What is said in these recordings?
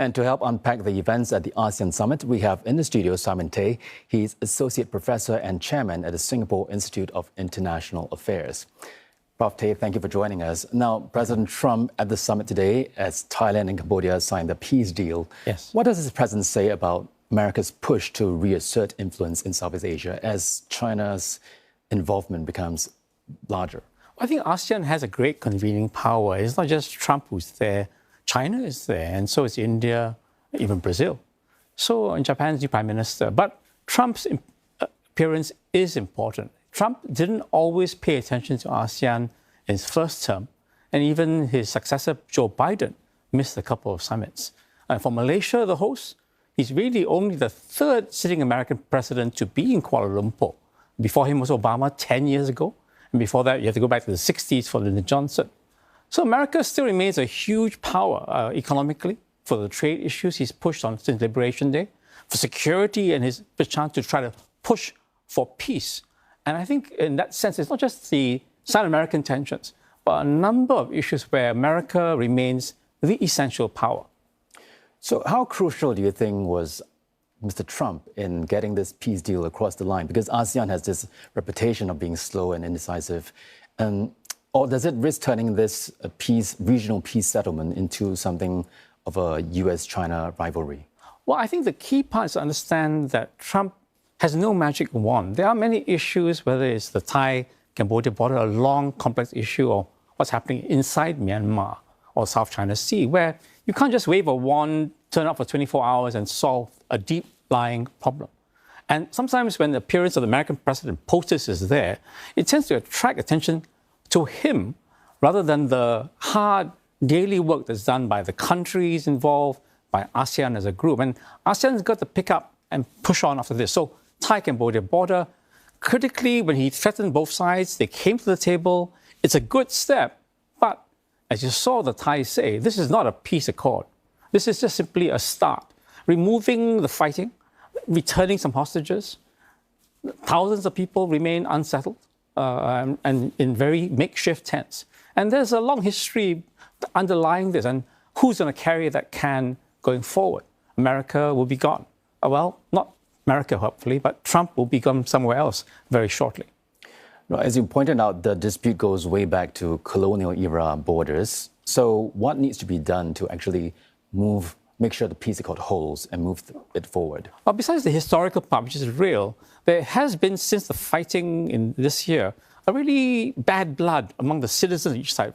And to help unpack the events at the ASEAN Summit, we have in the studio Simon Tay. He's Associate Professor and Chairman at the Singapore Institute of International Affairs. Prof. Tay, thank you for joining us. Now, President Trump at the summit today, as Thailand and Cambodia signed the peace deal. Yes. What does his presence say about America's push to reassert influence in Southeast Asia as China's involvement becomes larger? I think ASEAN has a great convening power. It's not just Trump who's there. China is there, and so is India, even Brazil. So, and Japan's new prime minister. But Trump's appearance is important. Trump didn't always pay attention to ASEAN in his first term, and even his successor, Joe Biden, missed a couple of summits. And for Malaysia, the host, he's really only the third sitting American president to be in Kuala Lumpur. Before him was Obama 10 years ago, and before that, you have to go back to the 60s for Lyndon Johnson. So America still remains a huge power economically for the trade issues he's pushed on since Liberation Day, for security and his chance to try to push for peace. And I think in that sense, it's not just the Sino-American tensions, but a number of issues where America remains the essential power. So how crucial do you think was Mr. Trump in getting this peace deal across the line? Because ASEAN has this reputation of being slow and indecisive. Or does it risk turning this regional peace settlement into something of a US-China rivalry? Well, I think the key part is to understand that Trump has no magic wand. There are many issues, whether it's the Thai-Cambodia border, a long, complex issue, or what's happening inside Myanmar or South China Sea, where you can't just wave a wand, turn up for 24 hours and solve a deep-lying problem. And sometimes when the appearance of the American president POTUS is there, it tends to attract attention to him rather than the hard daily work that's done by the countries involved, by ASEAN as a group. And ASEAN's got to pick up and push on after this. So Thai-Cambodia border, critically, when he threatened both sides, they came to the table. It's a good step. But as you saw the Thais say, this is not a peace accord. This is just simply a start. Removing the fighting, returning some hostages. Thousands of people remain unsettled. And in very makeshift tents. And there's a long history underlying this. And who's going to carry that can going forward? America will be gone. Well, not America, hopefully, but Trump will become somewhere else very shortly. As you pointed out, the dispute goes way back to colonial era borders. So what needs to be done to actually make sure the peace accord holds and move it forward? Well, besides the historical part, which is real, there has been, since the fighting in this year, a really bad blood among the citizens of each side.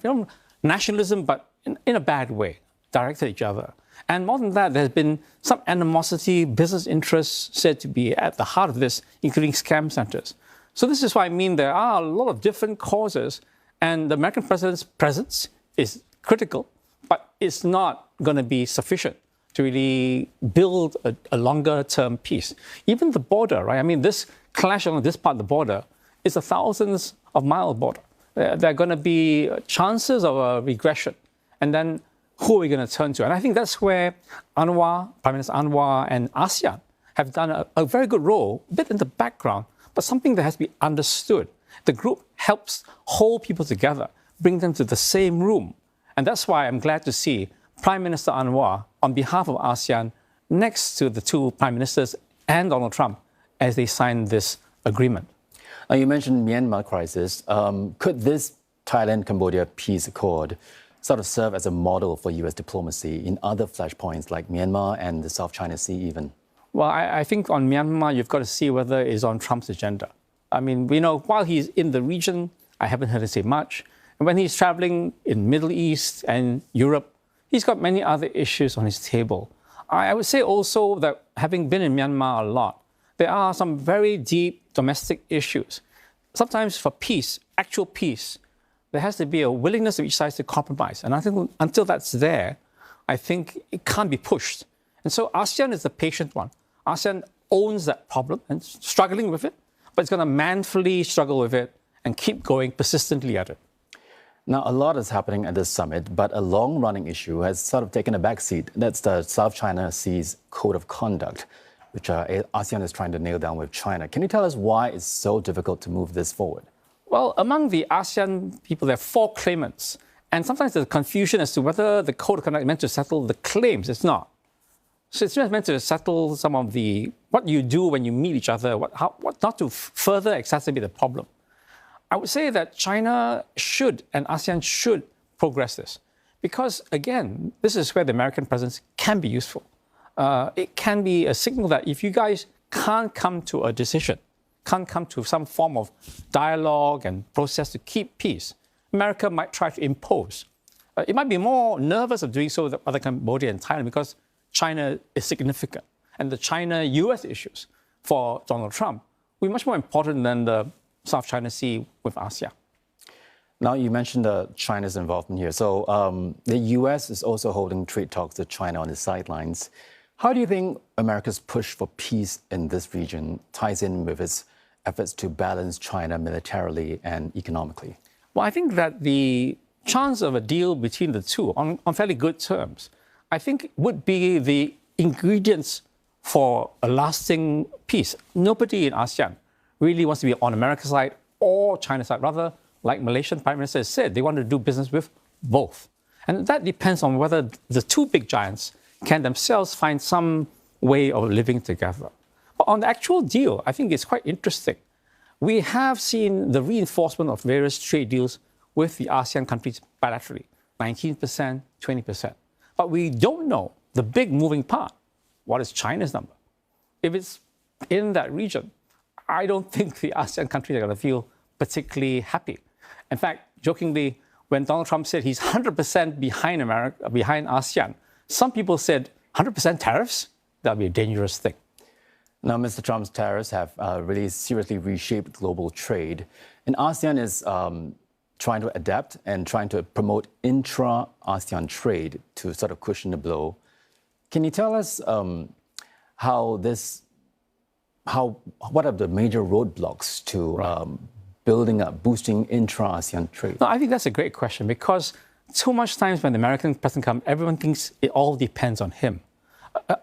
Nationalism, but in a bad way, directed at each other. And more than that, there's been some animosity, business interests said to be at the heart of this, including scam centers. So this is why I mean there are a lot of different causes, and the American president's presence is critical, but it's not going to be sufficient to really build a longer-term peace. Even the border, right? I mean, this clash on this part of the border is a thousands of mile border. There are going to be chances of a regression. And then who are we going to turn to? And I think that's where Prime Minister Anwar and ASEAN have done a very good role, a bit in the background, but something that has to be understood. The group helps hold people together, bring them to the same room. And that's why I'm glad to see Prime Minister Anwar, on behalf of ASEAN, next to the two prime ministers and Donald Trump as they sign this agreement. Now, you mentioned Myanmar crisis. Could this Thailand-Cambodia peace accord sort of serve as a model for US diplomacy in other flashpoints like Myanmar and the South China Sea even? Well, I think on Myanmar, you've got to see whether it's on Trump's agenda. I mean, we know while he's in the region, I haven't heard him say much. And when he's traveling in Middle East and Europe, he's got many other issues on his table. I would say also that having been in Myanmar a lot, there are some very deep domestic issues. Sometimes for peace, actual peace, there has to be a willingness of each side to compromise. And I think until that's there, I think it can't be pushed. And so ASEAN is the patient one. ASEAN owns that problem and struggling with it, but it's going to manfully struggle with it and keep going persistently at it. Now, a lot is happening at this summit, but a long-running issue has sort of taken a backseat. That's the South China Sea's Code of Conduct, which ASEAN is trying to nail down with China. Can you tell us why it's so difficult to move this forward? Well, among the ASEAN people, there are 4 claimants. And sometimes there's confusion as to whether the Code of Conduct is meant to settle the claims. It's not. So it's just meant to settle some of what you do when you meet each other, what not to further exacerbate the problem. I would say that China should and ASEAN should progress this. Because again, this is where the American presence can be useful. It can be a signal that if you guys can't come to a decision, can't come to some form of dialogue and process to keep peace, America might try to impose. It might be more nervous of doing so with other Cambodia and Thailand because China is significant. And the China-US issues for Donald Trump will be much more important than the South China Sea with ASEAN. Now, you mentioned China's involvement here. So the US is also holding trade talks with China on the sidelines. How do you think America's push for peace in this region ties in with its efforts to balance China militarily and economically? Well, I think that the chance of a deal between the two on fairly good terms, I think would be the ingredients for a lasting peace. Nobody in ASEAN really wants to be on America's side or China's side. Rather, like Malaysian Prime Minister said, they want to do business with both. And that depends on whether the two big giants can themselves find some way of living together. But on the actual deal, I think it's quite interesting. We have seen the reinforcement of various trade deals with the ASEAN countries bilaterally, 19%, 20%. But we don't know the big moving part. What is China's number? If it's in that region, I don't think the ASEAN countries are going to feel particularly happy. In fact, jokingly, when Donald Trump said he's 100% behind ASEAN, some people said 100% tariffs? That would be a dangerous thing. Now, Mr. Trump's tariffs have really seriously reshaped global trade. And ASEAN is trying to adapt and trying to promote intra-ASEAN trade to sort of cushion the blow. Can you tell us what are the major roadblocks to boosting intra-ASEAN trade? No, I think that's a great question because too much times when the American president comes, everyone thinks it all depends on him.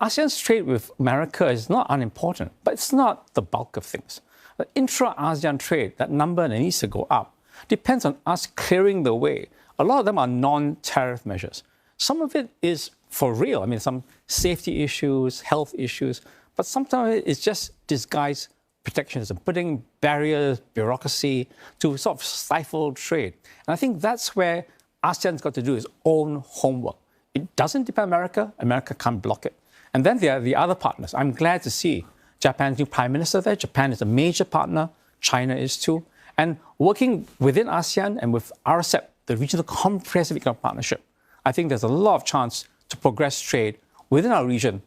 ASEAN's trade with America is not unimportant, but it's not the bulk of things. The intra-ASEAN trade, that number needs to go up, depends on us clearing the way. A lot of them are non-tariff measures. Some of it is for real. I mean, some safety issues, health issues, but sometimes it's just disguised protectionism, putting barriers, bureaucracy to sort of stifle trade. And I think that's where ASEAN's got to do its own homework. It doesn't depend on America. America can't block it. And then there are the other partners. I'm glad to see Japan's new prime minister there. Japan is a major partner. China is too. And working within ASEAN and with RCEP, the Regional Comprehensive Economic Partnership, I think there's a lot of chance to progress trade within our region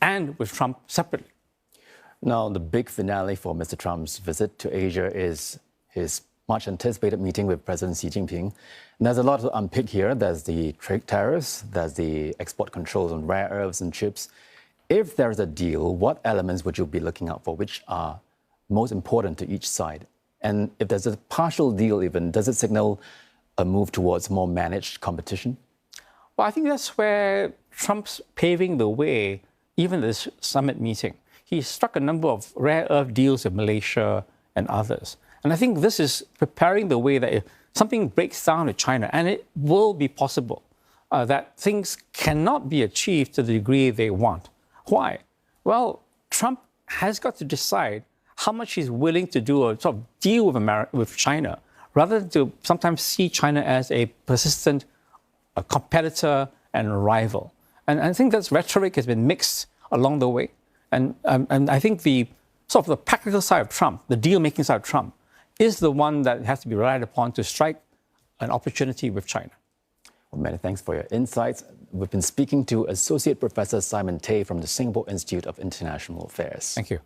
and with Trump separately. Now, the big finale for Mr. Trump's visit to Asia is his much anticipated meeting with President Xi Jinping. And there's a lot to unpick here. There's the trade tariffs, there's the export controls on rare earths and chips. If there's a deal, what elements would you be looking out for, which are most important to each side? And if there's a partial deal even, does it signal a move towards more managed competition? Well, I think that's where Trump's paving the way, even this summit meeting. He struck a number of rare earth deals with Malaysia and others. And I think this is preparing the way that if something breaks down with China, and it will be possible, that things cannot be achieved to the degree they want. Why? Well, Trump has got to decide how much he's willing to do a sort of deal with China, rather than to sometimes see China as a persistent competitor and a rival. And I think that rhetoric has been mixed along the way. And I think the sort of the practical side of Trump, the deal-making side of Trump, is the one that has to be relied upon to strike an opportunity with China. Well, many thanks for your insights. We've been speaking to Associate Professor Simon Tay from the Singapore Institute of International Affairs. Thank you.